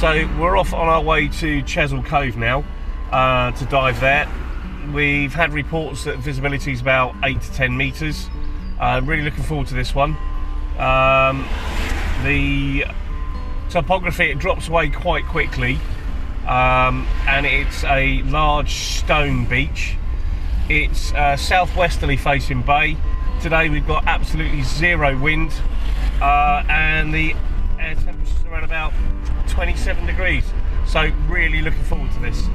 So we're off on our way to Chesil Cove now to dive there. We've had reports that visibility is about 8 to 10 metres. Really looking forward to this one. The topography, it drops away quite quickly, and it's a large stone beach. It's southwesterly facing bay. Today we've got absolutely zero wind, and the air temperature is around about 27 degrees. So really looking forward to this.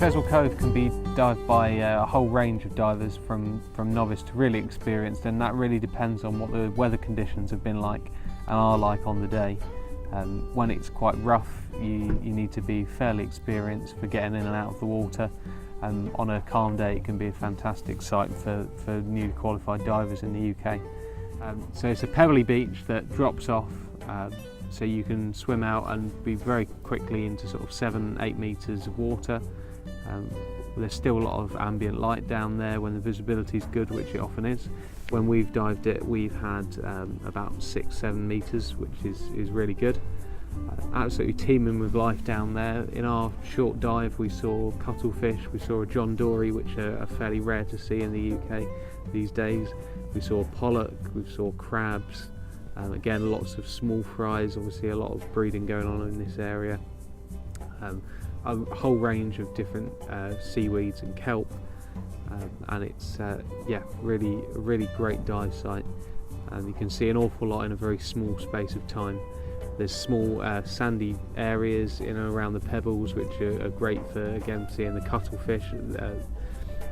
Chesil Cove can be dived by a whole range of divers from novice to really experienced, and that really depends on what the weather conditions have been like and are like on the day. When it's quite rough, you need to be fairly experienced for getting in and out of the water. On a calm day, it can be a fantastic sight for newly qualified divers in the UK. So it's a pebbly beach that drops off, so you can swim out and be very quickly into sort of 7-8 metres of water. There's still a lot of ambient light down there when the visibility is good, which it often is. When we've dived it, we've had about 6-7 metres, which is really good. Absolutely teeming with life down there. In our short dive, we saw cuttlefish, we saw a John Dory, which are fairly rare to see in the UK these days. We saw pollock, we saw crabs, again lots of small fries, obviously a lot of breeding going on in this area. A whole range of different seaweeds and kelp, and it's yeah, really great dive site. You can see an awful lot in a very small space of time. There's small sandy areas in and around the pebbles, which are great for, again, seeing the cuttlefish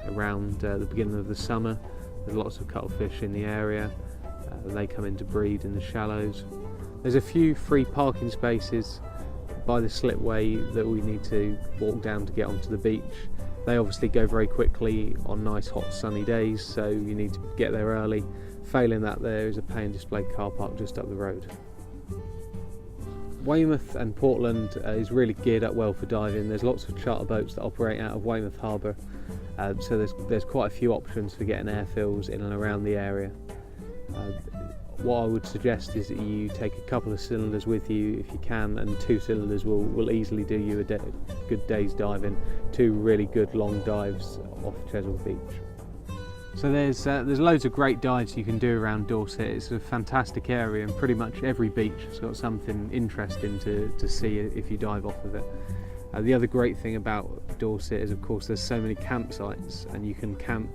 around the beginning of the summer. There's lots of cuttlefish in the area. They come in to breed in the shallows. There's a few free parking spaces by the slipway that we need to walk down to get onto the beach. They obviously go very quickly on nice hot sunny days, so you need to get there early. Failing that, there is a pay and display car park just up the road. Weymouth and Portland is really geared up well for diving. There's lots of charter boats that operate out of Weymouth Harbour, so there's quite a few options for getting airfills in and around the area. What I would suggest is that you take a couple of cylinders with you if you can, and 2 cylinders will easily do you a good day's diving. 2 really good long dives off Chesil Beach. So there's loads of great dives you can do around Dorset. It's a fantastic area, and pretty much every beach has got something interesting to see if you dive off of it. The other great thing about Dorset is, of course, there's so many campsites, and you can camp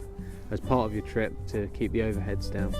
as part of your trip to keep the overheads down.